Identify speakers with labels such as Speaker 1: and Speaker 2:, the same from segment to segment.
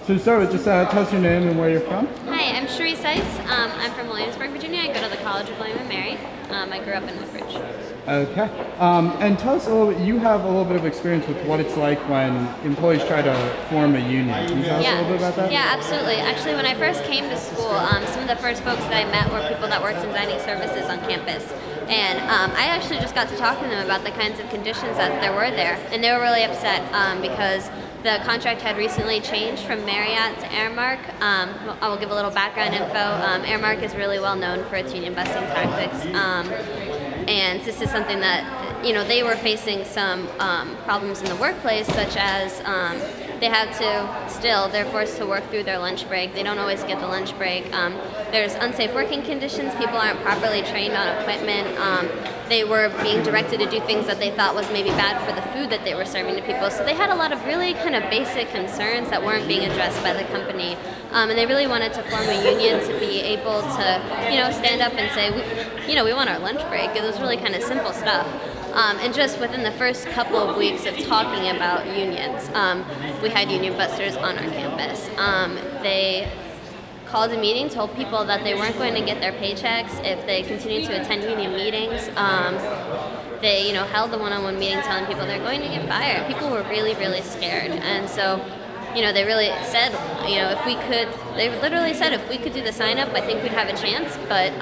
Speaker 1: So to start with, just tell us your name and where you're from.
Speaker 2: Hi, I'm Cherie Seiss. I'm from Williamsburg, Virginia. I go to the College of William and Mary. I grew up in Woodbridge.
Speaker 1: Okay. And tell us a little bit, you have a little bit of experience with what it's like when employees try to form a union. Can you tell us a little bit about that?
Speaker 2: Yeah, absolutely. Actually, when I first came to school, some of the first folks that I met were people that worked in dining services on campus. And I actually just got to talk to them about the kinds of conditions that there were there. And they were really upset because the contract had recently changed from Marriott to Aramark. I will give a little background info. Aramark is really well known for its union busting tactics. And this is something that, they were facing some problems in the workplace, such as they're forced to work through their lunch break. They don't always get the lunch break. There's unsafe working conditions. People aren't properly trained on equipment. They were being directed to do things that they thought was maybe bad for the food that they were serving to people. So they had a lot of really kind of basic concerns that weren't being addressed by the company. And they really wanted to form a union to be able to, stand up and say, we want our lunch break. It was really kind of simple stuff. And just within the first couple of weeks of talking about unions, we had union busters on our campus. They called a meeting, told people that they weren't going to get their paychecks if they continued to attend union meetings. They, held the one-on-one meeting telling people they're going to get fired. People were really, really scared. And so, they really said, if we could, they literally said, if we could do the sign-up, I think we'd have a chance, but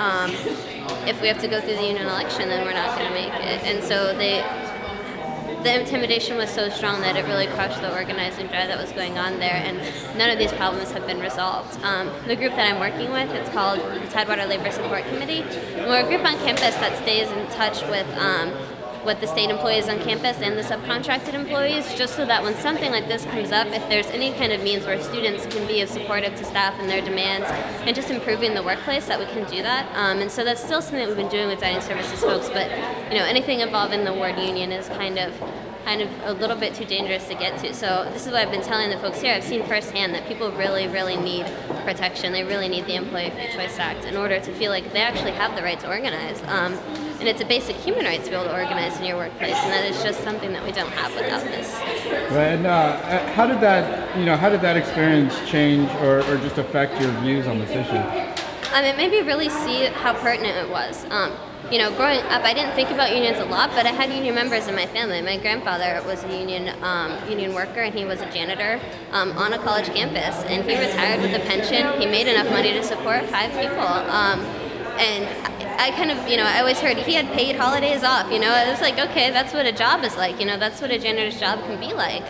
Speaker 2: if we have to go through the union election, then we're not going to make it. And so the intimidation was so strong that it really crushed the organizing drive that was going on there, and none of these problems have been resolved. The group that I'm working with, it's called the Tidewater Labor Support Committee. And we're a group on campus that stays in touch with the state employees on campus and the subcontracted employees, just so that when something like this comes up, if there's any kind of means where students can be as supportive to staff and their demands and just improving the workplace, that we can do that. And so that's still something that we've been doing with dining services folks, but anything involving the word union is kind of a little bit too dangerous to get to. So this is what I've been telling the folks here. I've seen firsthand that people really, really need protection. They really need the Employee Free Choice Act in order to feel like they actually have the right to organize. And it's a basic human right to be able to organize in your workplace, and that is just something that we don't have without this.
Speaker 1: Right. And how did that experience change or just affect your views on this issue?
Speaker 2: It made me really see how pertinent it was. Growing up, I didn't think about unions a lot, but I had union members in my family. My grandfather was a union worker, and he was a janitor on a college campus, and he retired with a pension. He made enough money to support 5 people. And I kind of, I always heard he had paid holidays off, It was like, okay, that's what a job is like, that's what a janitor's job can be like.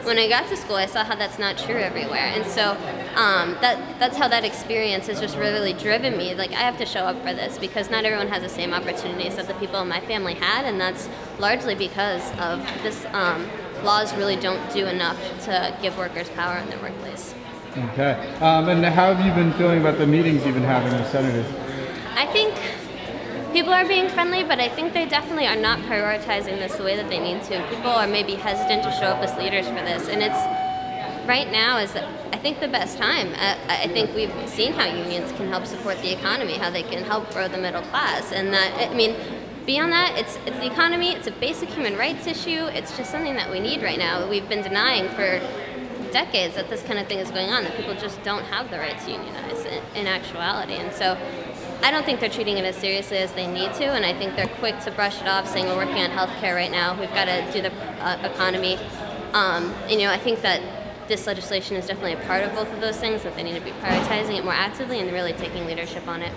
Speaker 2: When I got to school, I saw how that's not true everywhere. And so that's how that experience has just really driven me. Like, I have to show up for this because not everyone has the same opportunities that the people in my family had, and that's largely because of this. Laws really don't do enough to give workers power in their workplace.
Speaker 1: Okay. And how have you been feeling about the meetings you've been having with senators?
Speaker 2: I think people are being friendly, but I think they definitely are not prioritizing this the way that they need to. People are maybe hesitant to show up as leaders for this, and right now is, I think, the best time. I think we've seen how unions can help support the economy, how they can help grow the middle class, and beyond that, it's the economy, it's a basic human rights issue, it's just something that we need right now. We've been denying for decades that this kind of thing is going on, that people just don't have the right to unionize in actuality, and so I don't think they're treating it as seriously as they need to, and I think they're quick to brush it off, saying we're working on healthcare right now, we've got to do the economy. I think that this legislation is definitely a part of both of those things, that they need to be prioritizing it more actively and really taking leadership on it.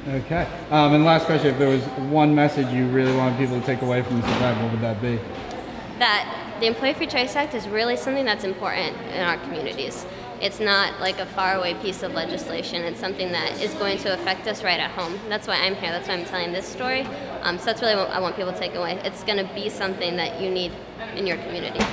Speaker 1: Okay. And last question, if there was one message you really wanted people to take away from this event, what would that be?
Speaker 2: That the Employee Free Choice Act is really something that's important in our communities. It's not like a faraway piece of legislation. It's something that is going to affect us right at home. That's why I'm here. That's why I'm telling this story. So that's really what I want people to take away. It's going to be something that you need in your community.